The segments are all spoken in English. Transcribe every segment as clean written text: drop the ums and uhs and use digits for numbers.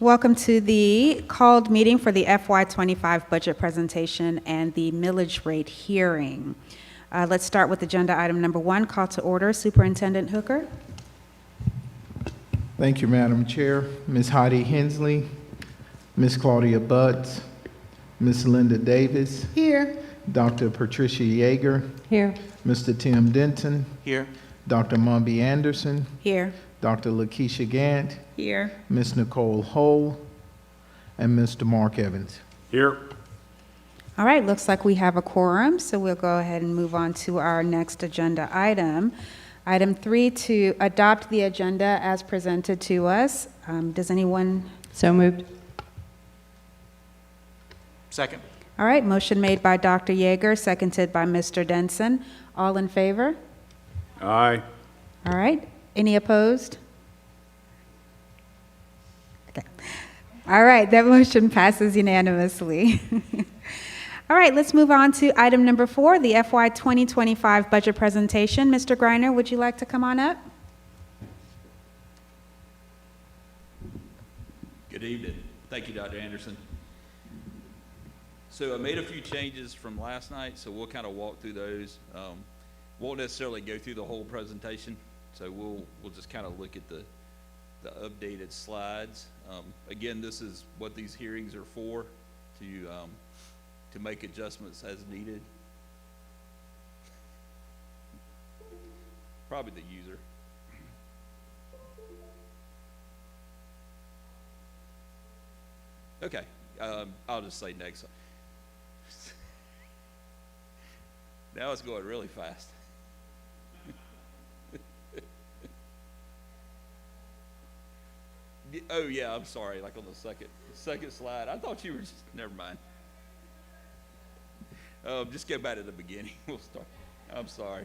Welcome to the called meeting for the FY25 budget presentation and the millage rate hearing. Let's start with agenda item number 1, call to order. Superintendent Hooker. Thank you, Madam Chair. Ms. Heidi Hensley, Ms. Claudia Butts, Ms. Linda Davis. Here. Dr. Patricia Yeager. Here. Mr. Tim Denton. Here. Dr. Mumby Anderson. Here. Dr. Lakeisha Gant. Here. Ms. Nicole Hull. And Mr. Mark Evans. Here. All right, looks like we have a quorum, so we'll go ahead and move on to our next agenda item. Item 3, to adopt the agenda as presented to us. Does anyone? So moved. Second. All right, motion made by Dr. Yeager, seconded by Mr. Denson. All in favor? Aye. All right, any opposed? Okay. All right, that motion passes unanimously. All right, let's move on to item number 4, the FY 2025 budget presentation. Mr. Greiner, would you like to come on up? Good evening. Thank you, Dr. Anderson. So I made a few changes from last night, so we'll kind of walk through those. Won't necessarily go through the whole presentation, so we'll just kind of look at the updated slides. Again, this is what these hearings are for, to make adjustments as needed. Probably the user. Okay, I'll just say next. Now it's going really fast. Oh yeah, I'm sorry, like on the second slide. I thought you were just, never mind. Just go back to the beginning. We'll start. I'm sorry.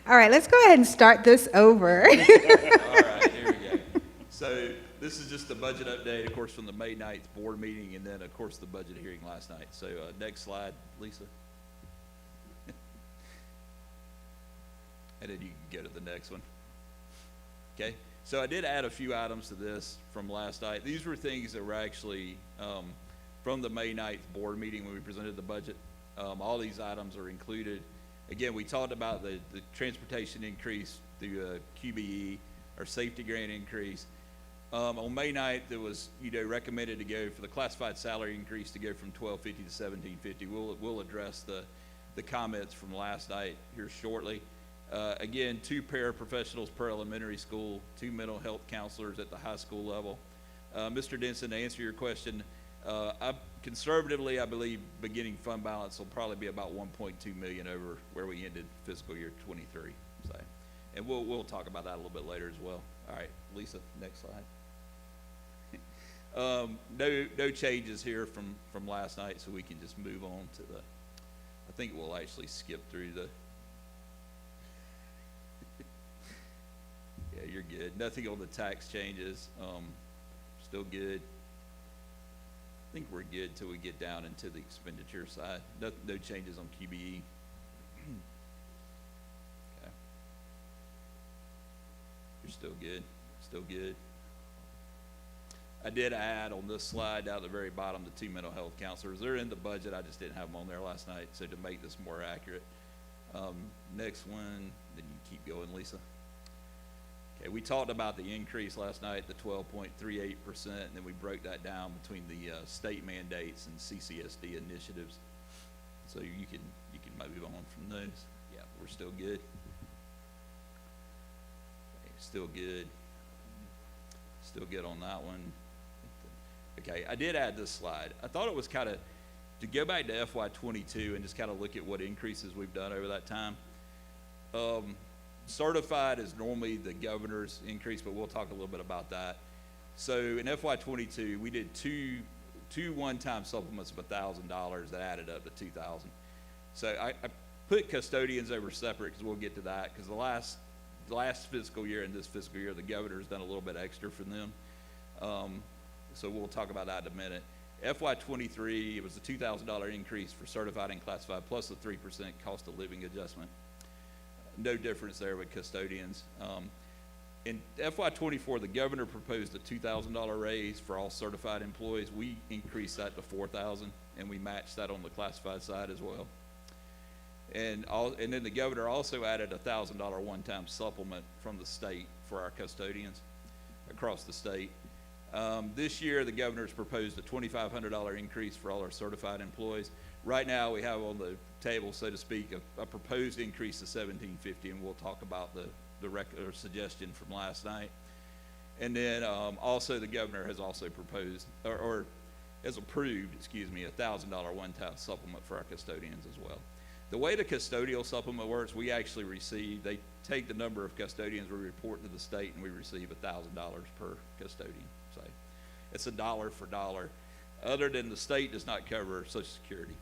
All right, let's go ahead and start this over. All right, here we go. So this is just the budget update, of course, from the May 9th board meeting, and then, of course, the budget hearing last night. So next slide, Lisa. And then you can go to the next one. Okay, so I did add a few items to this from last night. These were things that were actually from the May 9th board meeting when we presented the budget. All these items are included. Again, we talked about the transportation increase through QBE, our safety grant increase. On May 9th, it was recommended to go for the classified salary increase to go from $12.50 to $17.50. We'll address the comments from last night here shortly. Again, 2 paraprofessionals per elementary school, 2 mental health counselors at the high school level. Mr. Denson, to answer your question, conservatively, I believe beginning fund balance will probably be about $1.2 million over where we ended fiscal year 23. So, and we'll talk about that a little bit later as well. All right, Lisa, next slide. No changes here from last night, so we can just move on to I think we'll actually skip through yeah, you're good. Nothing on the tax changes. Still good. I think we're good till we get down into the expenditure side. No changes on QBE. Okay. You're still good. Still good. I did add on this slide down at the very bottom the 2 mental health counselors. They're in the budget. I just didn't have them on there last night, so to make this more accurate. Next one, then you keep going, Lisa. Okay, we talked about the increase last night, the 12.38%, and then we broke that down between the state mandates and CCSD initiatives. So you can move on from those. Yeah, we're still good. Okay, still good. Still good on that one. Okay, I did add this slide. I thought it was kind of to go back to FY22 and just kind of look at what increases we've done over that time. Certified is normally the governor's increase, but we'll talk a little bit about that. So in FY22, we did two one-time supplements of $1,000 that added up to $2,000. So I put custodians over separate because we'll get to that, because the last fiscal year and this fiscal year, the governor's done a little bit extra for them. So we'll talk about that in a minute. FY23, it was a $2,000 increase for certified and classified, plus a 3% cost of living adjustment. No difference there with custodians. In FY '24, the governor proposed a $2,000 raise for all certified employees. We increased that to $4,000, and we matched that on the classified side as well. And then the governor also added a $1,000 one-time supplement from the state for our custodians across the state. This year, the governor's proposed a $2,500 increase for all our certified employees. Right now, we have on the table, so to speak, a proposed increase to $1,750, and we'll talk about the suggestion from last night. And then also the governor has also proposed, or has approved, excuse me, a $1,000 one-time supplement for our custodians as well. The way the custodial supplement works, we actually receive, they take the number of custodians we report to the state, and we receive $1,000 per custodian. So it's $1 for dollar. Other than the state does not cover Social Security.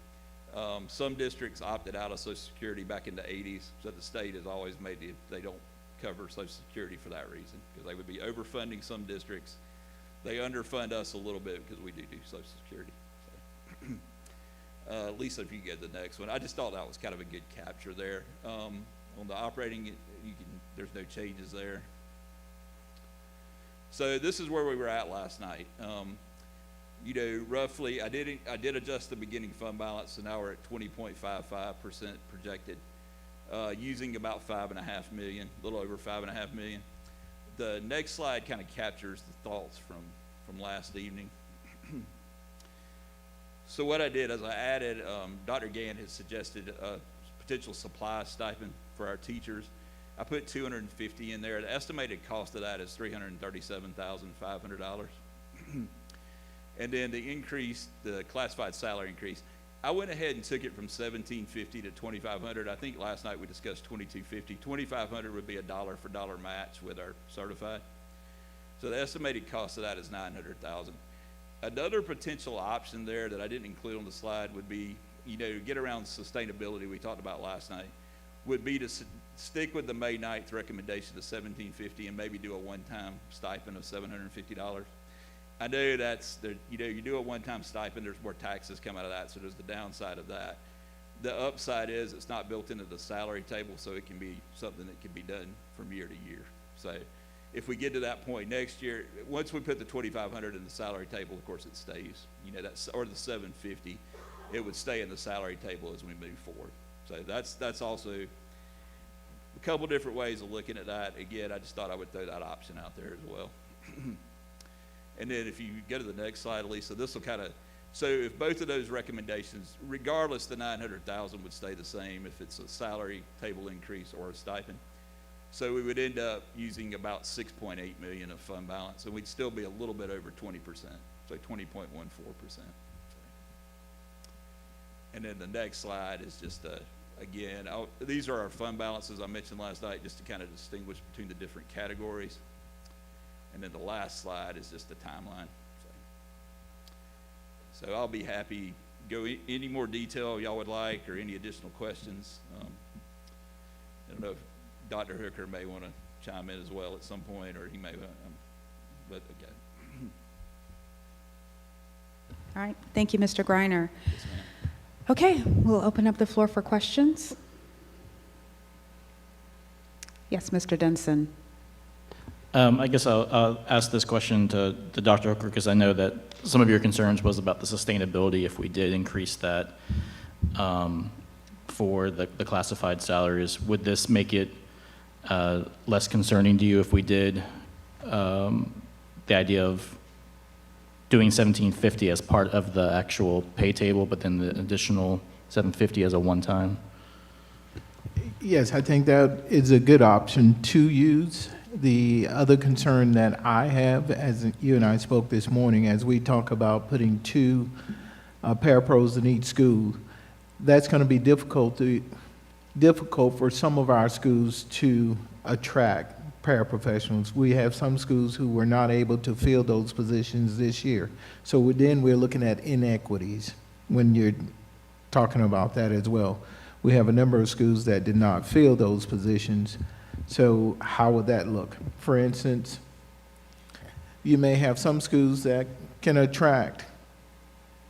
Some districts opted out of Social Security back in the 80s, so the state has always made it, they don't cover Social Security for that reason, because they would be overfunding some districts. They underfund us a little bit because we do Social Security. So. Lisa, if you get the next one. I just thought that was kind of a good capture there. On the operating, there's no changes there. So this is where we were at last night. You know, roughly, I did adjust the beginning fund balance, so now we're at 20.55% projected, using about $5.5 million, a little over $5.5 million. The next slide kind of captures the thoughts from last evening. So what I did is I added, Dr. Gann has suggested a potential supply stipend for our teachers. I put $250 in there. The estimated cost of that is $337,500. And then the increase, the classified salary increase, I went ahead and took it from $1,750 to $2,500. I think last night we discussed $2,250. $2,500 would be a dollar for dollar match with our certified. So the estimated cost of that is $900,000. Another potential option there that I didn't include on the slide would be, you know, get around sustainability we talked about last night, would be to stick with the May 9th recommendation of $1,750 and maybe do a one-time stipend of $750. I know that's, you know, you do a one-time stipend, there's more taxes come out of that, so there's the downside of that. The upside is it's not built into the salary table, so it can be something that can be done from year to year. So if we get to that point next year, once we put the $2,500 in the salary table, of course it stays, you know, that's, or the $750, it would stay in the salary table as we move forward. So that's also a couple different ways of looking at that. Again, I just thought I would throw that option out there as well. And then if you go to the next slide, Lisa, this will kind of, so if both of those recommendations, regardless, the $900,000 would stay the same if it's a salary table increase or a stipend. So we would end up using about $6.8 million of fund balance, and we'd still be a little bit over 20%, so 20.14%. And then the next slide is just, again, these are our fund balances I mentioned last night, just to kind of distinguish between the different categories. And then the last slide is just the timeline. So I'll be happy to go any more detail y'all would like, or any additional questions. I don't know if Dr. Hooker may want to chime in as well at some point, or he may, but okay. All right, thank you, Mr. Greiner. Yes, ma'am. Okay, we'll open up the floor for questions. Yes, Mr. Denson. I guess I'll ask this question to Dr. Hooker, because I know that some of your concerns was about the sustainability if we did increase that for the classified salaries. Would this make it less concerning to you if we did the idea of doing $1,750 as part of the actual pay table, but then the additional $750 as a one-time? Yes, I think that is a good option to use. The other concern that I have, as you and I spoke this morning, as we talk about putting 2 parapros in each school, that's going to be difficult for some of our schools to attract paraprofessionals. We have some schools who were not able to fill those positions this year. So we're looking at inequities when you're talking about that as well. We have a number of schools that did not fill those positions. So how would that look? For instance, you may have some schools that can attract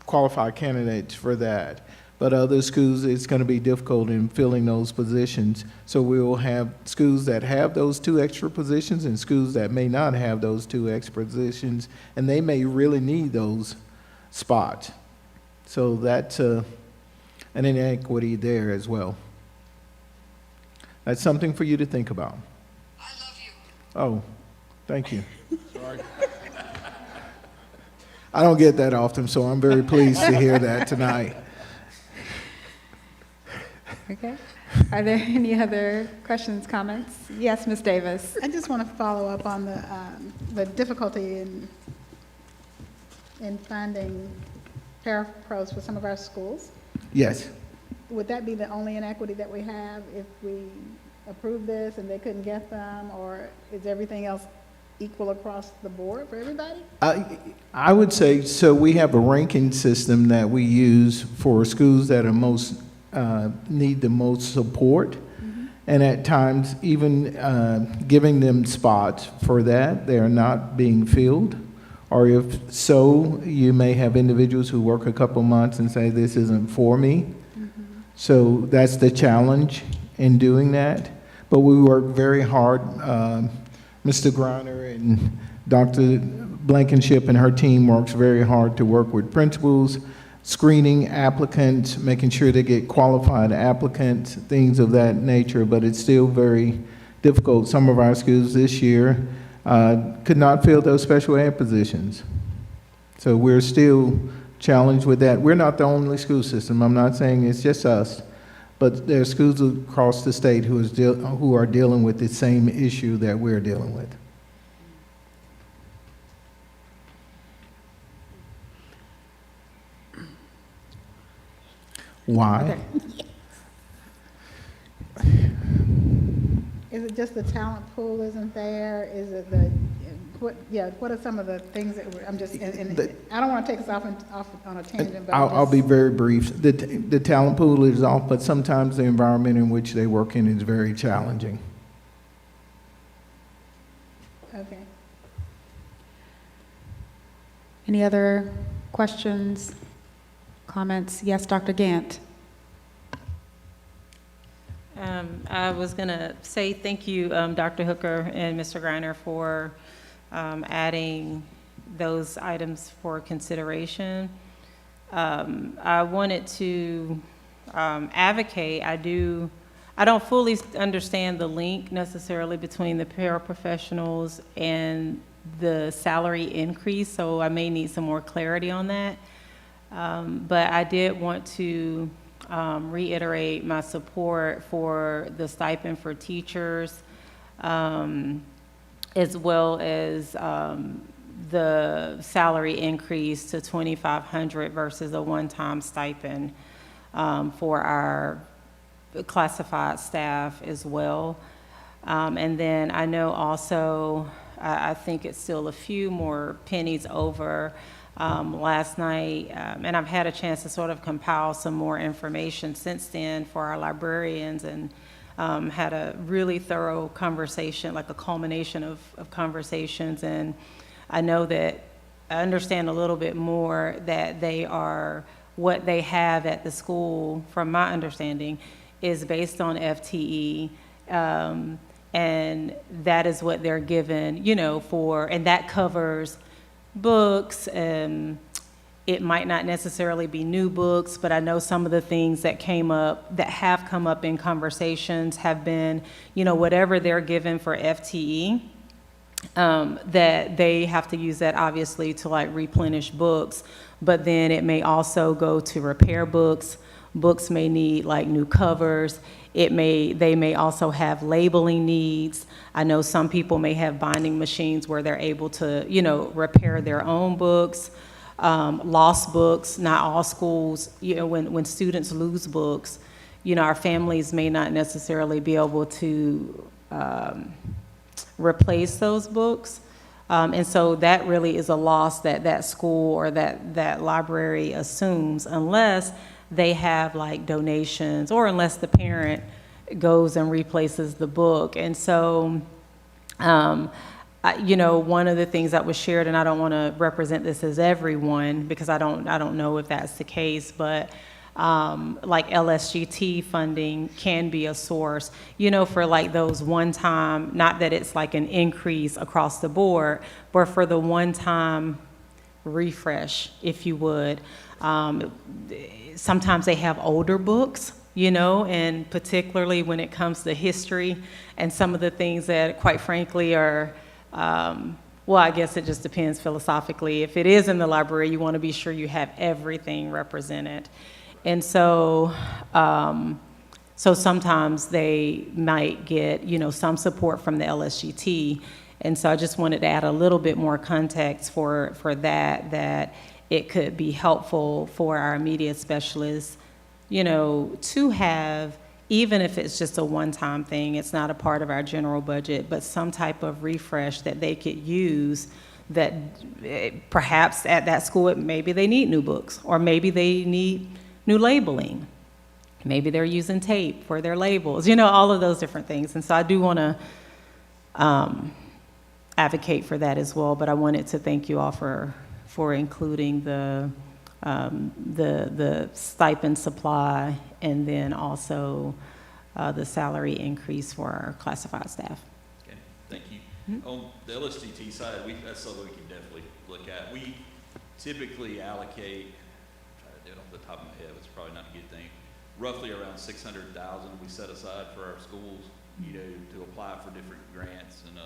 qualified candidates for that, but other schools, it's going to be difficult in filling those positions. So we will have schools that have those 2 extra positions and schools that may not have those 2 extra positions, and they may really need those spots. So that's an inequity there as well. That's something for you to think about. I love you. Oh, thank you. I don't get that often, so I'm very pleased to hear that tonight. Okay. Are there any other questions, comments? Yes, Ms. Davis. I just want to follow up on the difficulty in finding parapros for some of our schools. Yes. Would that be the only inequity that we have if we approve this and they couldn't get them, or is everything else equal across the board for everybody? I would say, so we have a ranking system that we use for schools that are most, need the most support. And at times, even giving them spots for that, they are not being filled. Or if so, you may have individuals who work a couple months and say, this isn't for me. So that's the challenge in doing that. But we work very hard. Mr. Griner and Dr. Blankenship and her team works very hard to work with principals, screening applicants, making sure they get qualified applicants, things of that nature, but it's still very difficult. Some of our schools this year could not fill those special ed positions. So we're still challenged with that. We're not the only school system. I'm not saying it's just us, but there are schools across the state who are dealing with the same issue that we're dealing with. Why? Is it just the talent pool isn't there? Is it what are some of the things that I'm just, and I don't want to take us off on a tangent, but I'll be very brief. The talent pool is off, but sometimes the environment in which they work in is very challenging. okay. Any other questions, comments? Yes, Dr. Gant. I was going to say thank you, Dr. Hooker and Mr. Griner, for adding those items for consideration. I wanted to advocate. I don't fully understand the link necessarily between the paraprofessionals and the salary increase, so I may need some more clarity on that. But I did want to reiterate my support for the stipend for teachers, as well as the salary increase to $2,500 versus a one-time stipend for our classified staff as well. And then I know also, I think it's still a few more pennies over last night, and I've had a chance to sort of compile some more information since then for our librarians, and had a really thorough conversation, like a culmination of conversations. And I know that I understand a little bit more that they are, what they have at the school, from my understanding, is based on FTE. And that is what they're given, you know, for, and that covers books, and it might not necessarily be new books, but I know some of the things that came up, that have come up in conversations, have been, you know, whatever they're given for FTE, that they have to use that obviously to like replenish books, but then it may also go to repair books. Books may need like new covers. They may also have labeling needs. I know some people may have binding machines where they're able to, you know, repair their own books. Lost books, not all schools, you know, when students lose books, you know, our families may not necessarily be able to replace those books. And so that really is a loss that that school or that library assumes, unless they have like donations, or unless the parent goes and replaces the book. And so, you know, one of the things that was shared, and I don't want to represent this as everyone, because I don't know if that's the case, but like LSGT funding can be a source, for like those one-time, not that it's like an increase across the board, but for the one-time refresh, if you would. Sometimes they have older books, and particularly when it comes to history and some of the things that, quite frankly, are, well, I guess it just depends philosophically. If it is in the library, you want to be sure you have everything represented. And so, so sometimes they might get, some support from the LSGT. And so I just wanted to add a little bit more context for that it could be helpful for our media specialists, to have, even if it's just a one-time thing, it's not a part of our general budget, but some type of refresh that they could use that perhaps at that school, maybe they need new books, or maybe they need new labeling. Maybe they're using tape for their labels, all of those different things. And so I do want to advocate for that as well, but I wanted to thank you all for including the stipend supply and then also the salary increase for our classified staff. Okay, thank you. On the LSTT side, that's something we can definitely look at. We typically allocate, I'm trying to do it off the top of my head, it's probably not a good thing, roughly around 600,000 we set aside for our schools, to apply for different grants. And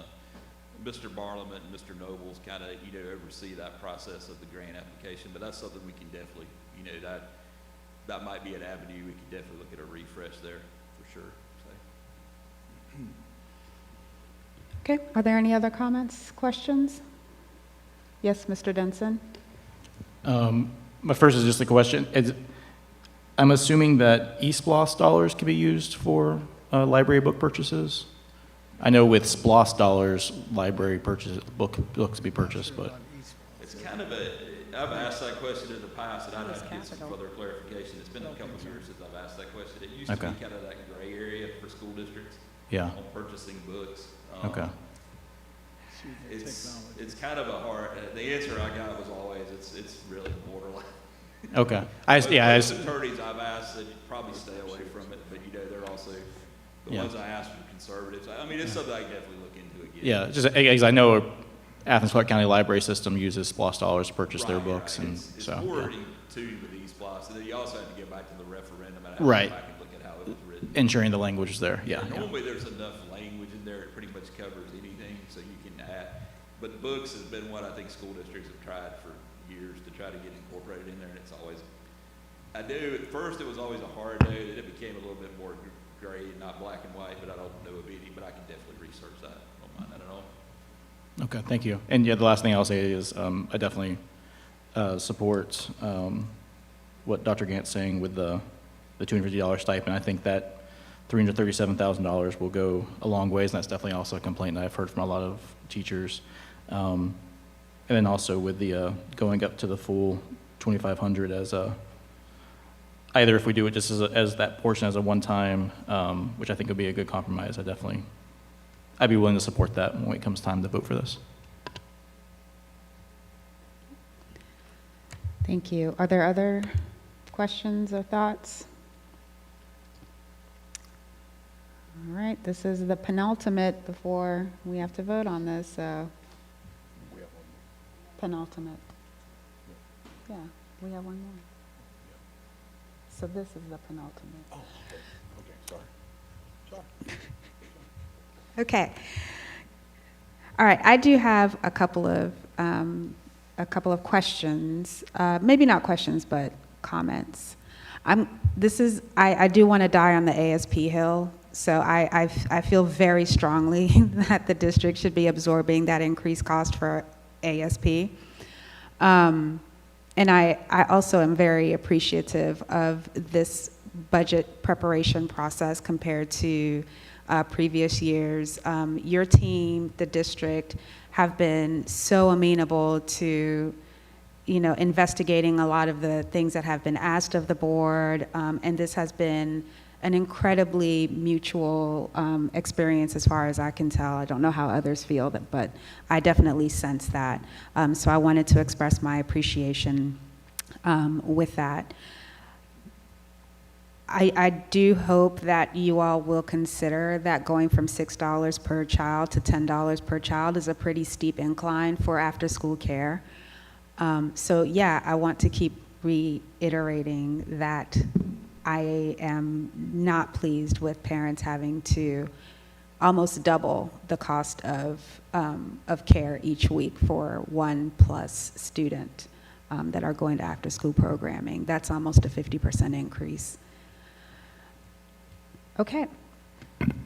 Mr. Barlament and Mr. Nobles kind of, oversee that process of the grant application, but that's something we can definitely, that might be an avenue. We can definitely look at a refresh there for sure. So. Okay, are there any other comments, questions? Yes, Mr. Denson? My first is just a question. I'm assuming that eSPLOS dollars can be used for library book purchases? I know with SPLOS dollars, library books be purchased, but. It's kind of I've asked that question in the past, and I'd have to get some further clarification. It's been a couple of years since I've asked that question. It used to be kind of that gray area for school districts. Yeah. On purchasing books. Okay. It's kind of a hard, the answer I got was always, it's really borderline. Okay. Most attorneys I've asked that probably stay away from it, but they're also, the ones I asked were conservatives. I mean, it's something I can definitely look into again. Yeah, just because I know Athens Clarke County Library System uses SPLOS dollars to purchase their books, and it's so. wording too with these SPLOS, and then you also have to get back to the referendum and have to Right. go back and look at how it was written. Ensuring the language is there, yeah. Normally, there's enough language in there, it pretty much covers anything, so you can add. But books has been what I think school districts have tried for years to try to get incorporated in there, and it's always, at first it was always a hard no, then it became a little bit more gray and not black and white, but I don't know of any, but I can definitely research that. I don't mind that at all. Okay, thank you. And yeah, the last thing I'll say is I definitely support what Dr. Gant's saying with the $250 stipend. I think that $337,000 will go a long ways, and that's definitely also a complaint that I've heard from a lot of teachers. And then also with the going up to the full $2,500 as either if we do it just as that portion as a one-time, which I think would be a good compromise. I'd be willing to support that when it comes time to vote for this. Thank you. Are there other questions or thoughts? All right, this is the penultimate before we have to vote on this, so. Penultimate. Yeah, we have one more. So this is the penultimate. Oh, okay, sorry. Okay. All right, I do have a couple of questions, maybe not questions, but comments. I do want to die on the ASP hill, so I feel very strongly that the district should be absorbing that increased cost for ASP. And I also am very appreciative of this budget preparation process compared to previous years. Your team, the district, have been so amenable to, investigating a lot of the things that have been asked of the board, and this has been an incredibly mutual experience as far as I can tell. I don't know how others feel, but I definitely sense that. So I wanted to express my appreciation with that. I do hope that you all will consider that going from $6 per child to $10 per child is a pretty steep incline for after-school care. So yeah, I want to keep reiterating that I am not pleased with parents having to almost double the cost of care each week for 1+ student that are going to after-school programming. That's almost a 50% increase. Okay.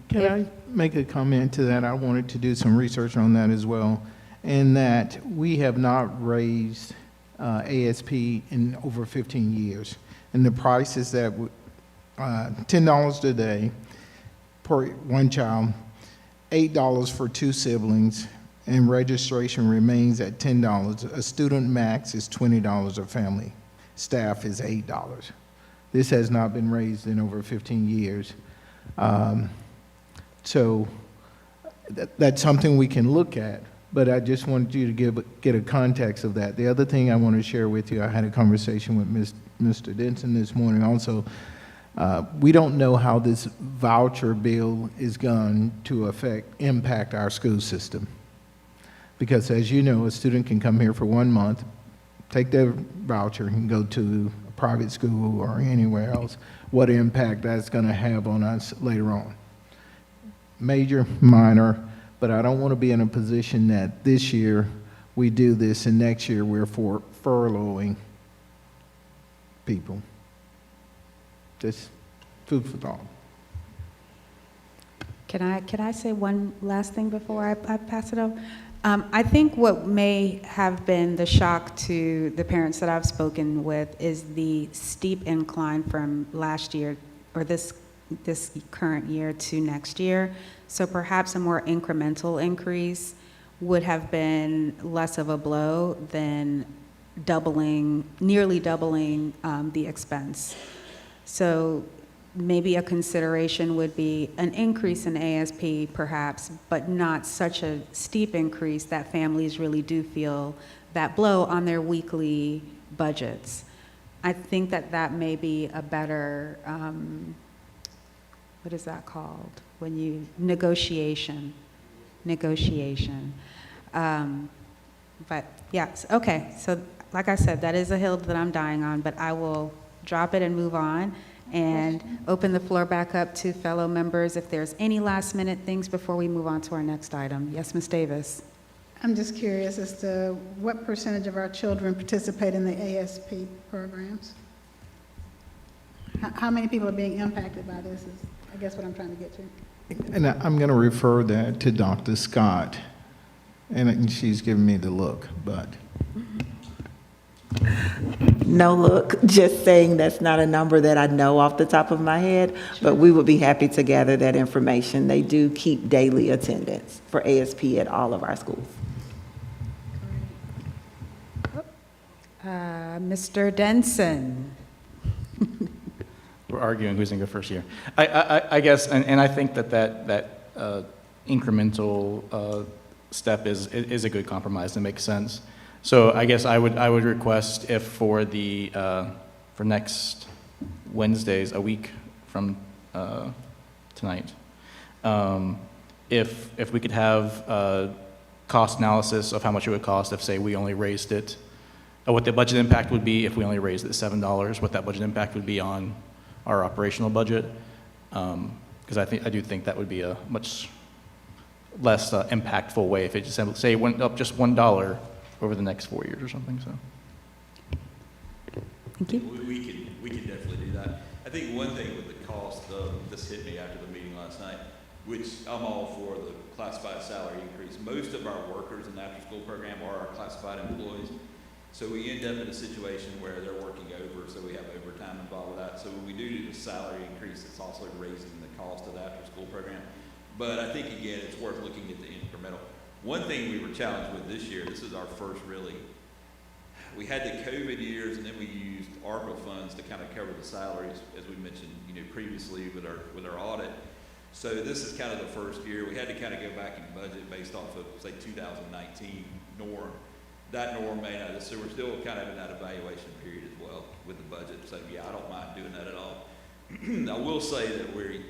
Can I make a comment to that? I wanted to do some research on that as well, and that we have not raised ASP in over 15 years. And the price is that $10 a day per one child, $8 for 2 siblings, and registration remains at $10. A student max is $20 a family. Staff is $8. This has not been raised in over 15 years. So that's something we can look at, but I just wanted you to get a context of that. The other thing I want to share with you, I had a conversation with Mr. Denson this morning also. We don't know how this voucher bill is going to impact our school system. Because as you know, a student can come here for 1 month, take their voucher and go to a private school or anywhere else. What impact that's going to have on us later on. Major, minor, but I don't want to be in a position that this year we do this and next year we're furloughing people. Just food for thought. Can I say one last thing before I pass it over? I think what may have been the shock to the parents that I've spoken with is the steep incline from last year or this current year to next year. So perhaps a more incremental increase would have been less of a blow than nearly doubling the expense. So maybe a consideration would be an increase in ASP perhaps, but not such a steep increase that families really do feel that blow on their weekly budgets. I think that may be a better, what is that called? When you, negotiation. But yes, okay, so like I said, that is a hill that I'm dying on, but I will drop it and move on and open the floor back up to fellow members if there's any last minute things before we move on to our next item. Yes, Ms. Davis. I'm just curious as to what percentage of our children participate in the ASP programs? How many people are being impacted by this is, I guess, what I'm trying to get to. And I'm going to refer that to Dr. Scott, and she's giving me the look, but. No, look, just saying that's not a number that I know off the top of my head, but we would be happy to gather that information. They do keep daily attendance for ASP at all of our schools. Mr. Denson. We're arguing who's going to go first here. I guess, and I think that incremental step is a good compromise that makes sense. So I guess I would request if for next Wednesdays, a week from tonight, if we could have cost analysis of how much it would cost if, say, we only raised it, what the budget impact would be if we only raised it $7, what that budget impact would be on our operational budget, because I do think that would be a much less impactful way if it just say went up just $1 over the next 4 years or something. So, thank you. We can definitely do that. I think one thing with the cost, this hit me after the meeting last night, which I'm all for the classified salary increase. Most of our workers in the after-school program are our classified employees. So we end up in a situation where they're working over, so we have overtime involved with that. So when we do the salary increase, it's also raising the cost of the after-school program. But I think, again, it's worth looking at the incremental. One thing we were challenged with this year, this is our first really, we had the COVID years and then we used ARPA funds to kind of cover the salaries, as we mentioned, previously with our audit. So this is kind of the first year. We had to kind of go back and budget based off of, say, 2019 norm. That norm may not, so we're still kind of in that evaluation period as well with the budget. So yeah, I don't mind doing that at all. I will say that we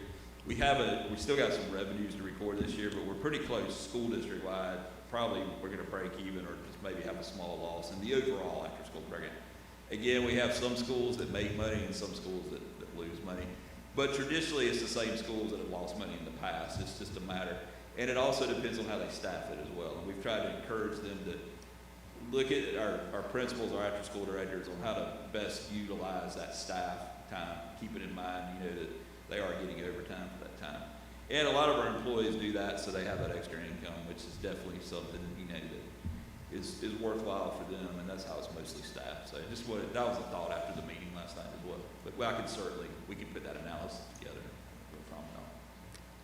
still got some revenues to record this year, but we're pretty close school district wide. Probably we're gonna break even or just maybe have a small loss in the overall after-school program. Again, we have some schools that make money and some schools that lose money. But traditionally, it's the same schools that have lost money in the past. It's just a matter. And it also depends on how they staff it as well. And we've tried to encourage them to look at our principals, our after-school directors on how to best utilize that staff time, keeping in mind, that they are getting overtime for that time. And a lot of our employees do that, so they have that extra income, which is definitely something, that is worthwhile for them, and that's how it's mostly staffed. So that was a thought after the meeting last night as well. But we can put that analysis together. No problem at all.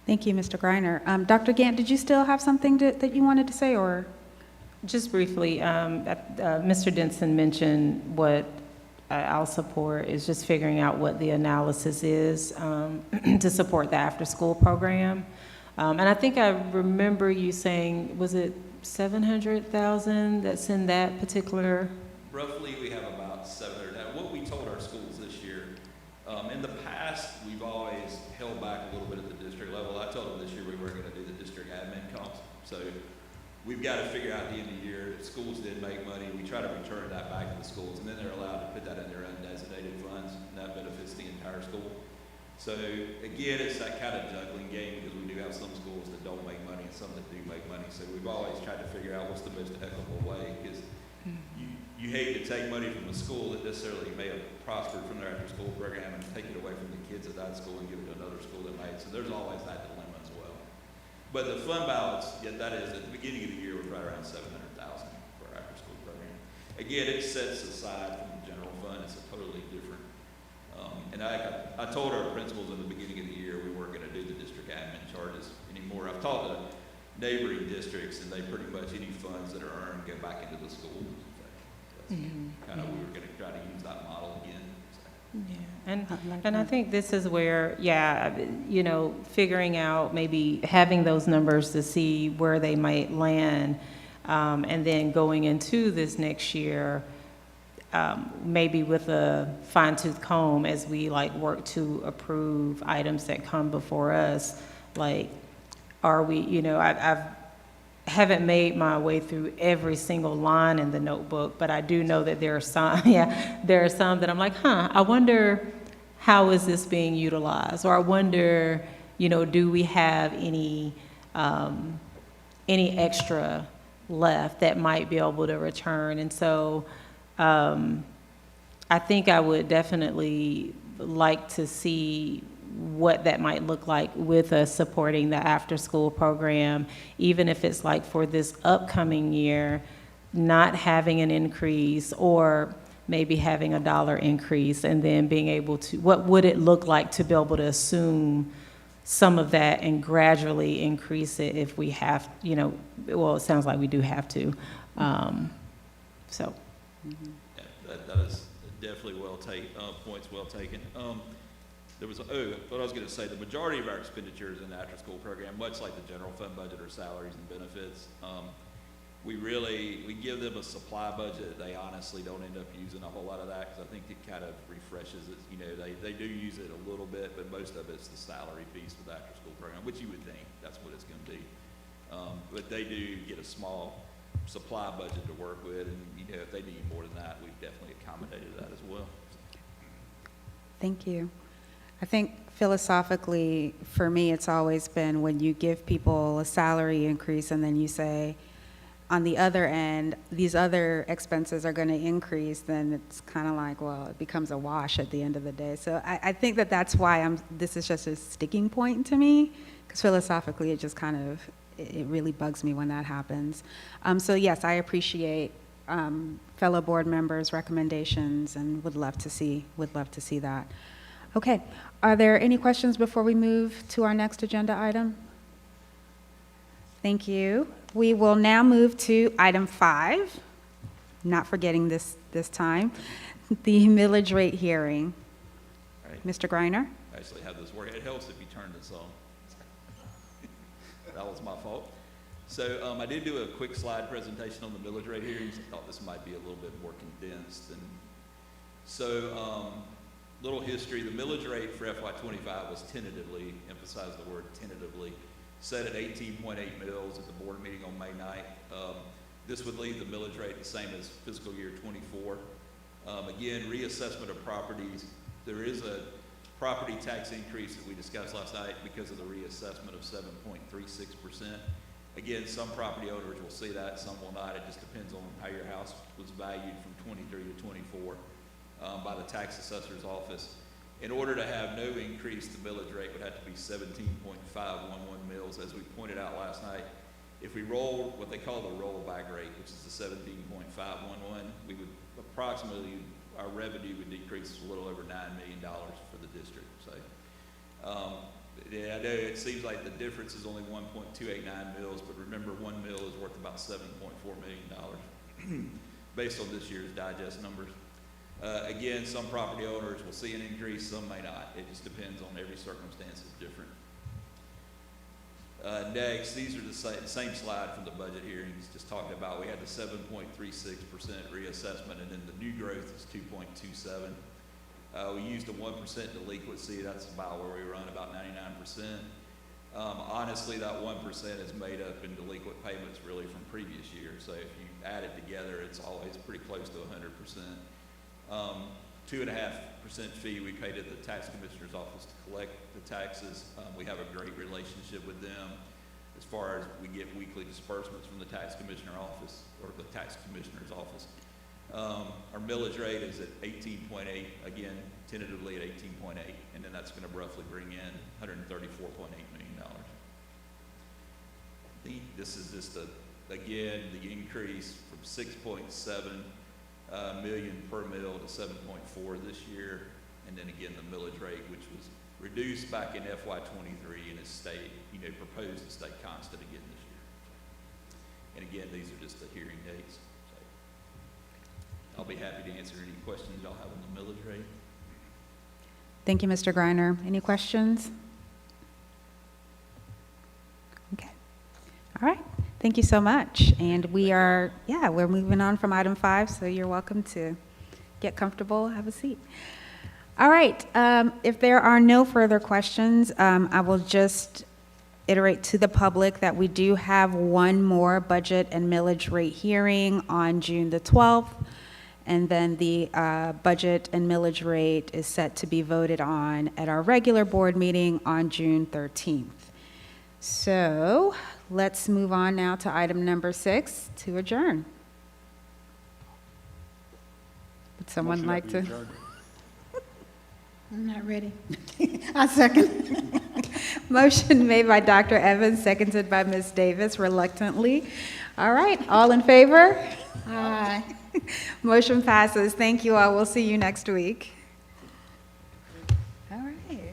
Thank you, Mr. Greiner. Dr. Gant, did you still have something that you wanted to say, or? Just briefly, Mr. Denson mentioned what I'll support is just figuring out what the analysis is to support the after-school program. And I think I remember you saying, was it 700,000 that's in that particular? Roughly, we have about 700. Now, what we told our schools this year, in the past, we've always held back a little bit at the district level. I told them this year we weren't going to do the district admin costs. So we've got to figure out at the end of the year, if schools did make money, we try to return that back to the schools, and then they're allowed to put that in their undesignated funds, and that benefits the entire school. So again, it's that kind of juggling game, because we do have some schools that don't make money and some that do make money. So we've always tried to figure out what's the most equitable way, because you hate to take money from a school that necessarily may have prospered from their after-school program and take it away from the kids at that school and give it to another school that might. So there's always that dilemma as well. But the fund balance, that is, at the beginning of the year, was right around 700,000 for our after-school program. Again, it sets aside from the general fund. It's a totally different. And I told our principals in the beginning of the year we weren't going to do the district admin charges anymore. I've talked to neighboring districts, and they pretty much any funds that are earned go back into the school. So that's kind of we were going to try to use that model again. So. Yeah, and I think this is where, figuring out maybe having those numbers to see where they might land, and then going into this next year, maybe with a fine-tooth comb as we work to approve items that come before us, are we, I haven't made my way through every single line in the notebook, but I do know that there are some, there are some that I'm like, I wonder how is this being utilized? Or I wonder, do we have any extra left that might be able to return? And so I think I would definitely like to see what that might look like with us supporting the after-school program, even if it's for this upcoming year, not having an increase or maybe having a $1 increase, and then being able to, what would it look like to be able to assume some of that and gradually increase it if we have, well, it sounds like we do have to. So. Yeah, that is definitely points well taken. What I was going to say, the majority of our expenditures in the after-school program, much like the general fund budget, are salaries and benefits. We give them a supply budget. They honestly don't end up using a whole lot of that, because I think it kind of refreshes it. They do use it a little bit, but most of it's the salary piece for the after-school program, which you would think that's what it's going to be. But they do get a small supply budget to work with, and if they need more than that, we've definitely accommodated that as well. Thank you. I think philosophically, for me, it's always been when you give people a salary increase and then you say, on the other end, these other expenses are going to increase, then it's kind of well, it becomes a wash at the end of the day. So I think that's why this is just a sticking point to me, because philosophically, it just kind of, it really bugs me when that happens. So yes, I appreciate fellow board members' recommendations and would love to see that. Okay, are there any questions before we move to our next agenda item? Thank you. We will now move to item 5, not forgetting this time, the millage rate hearing. Right. Mr. Greiner? I actually have this work. It helps if you turn this on. That was my fault. So I did do a quick slide presentation on the millage rate hearings. I thought this might be a little bit more condensed. And so Little history, the millage rate for FY '25 was tentatively, emphasize the word tentatively, set at 18.8 mils at the board meeting on May 9th. This would leave the millage rate the same as fiscal year '24. Again, reassessment of properties, there is a property tax increase that we discussed last night because of the reassessment of 7.36%. Again, some property owners will see that, some will not. It just depends on how your house was valued from '23 to '24 by the tax assessor's office. In order to have no increase, the millage rate would have to be 17.511 mils. As we pointed out last night, if we roll what they call the rollback rate, which is the 17.511, we would approximately, our revenue would decrease a little over $9 million for the district. So, yeah, I know it seems like the difference is only 1.289 mils, but remember 1 mil is worth about $7.4 million based on this year's digest numbers. Again, some property owners will see an increase, some may not. It just depends on every circumstance is different. Next, these are the same slide from the budget hearings, just talking about, we had the 7.36% reassessment, and then the new growth is 2.27. We used a 1% delinquency, that's about where we run, about 99%. Honestly, that 1% is made up in delinquent payments really from previous years, so if you add it together, it's always pretty close to 100%. 2.5% fee we pay to the tax commissioner's office to collect the taxes. We have a great relationship with them as far as we get weekly disbursements from the tax commissioner office or the tax commissioner's office. Our millage rate is at 18.8, again, tentatively at 18.8, and then that's going to roughly bring in $134.8 million. This is just again, the increase from 6.7 million per mill to 7.4 this year, and then again the millage rate, which was reduced back in FY '23 and is stayed, proposed to stay constant again this year. And again, these are just the hearing dates. So I'll be happy to answer any questions y'all have on the millage rate. Thank you, Mr. Greiner. Any questions? Okay. All right. Thank you so much. And we're moving on from item 5, so you're welcome to get comfortable, have a seat. All right. If there are no further questions, I will just iterate to the public that we do have one more budget and millage rate hearing on June the 12th, and then the budget and millage rate is set to be voted on at our regular board meeting on June 13th. So let's move on now to item number 6, to adjourn. Would someone Motion like that to? we adjourn. I'm not ready. I second. Motion made by Dr. Evans, seconded by Ms. Davis, reluctantly. All right, all in favor? Aye. Motion passes. Thank you all. We'll see you next week. All right.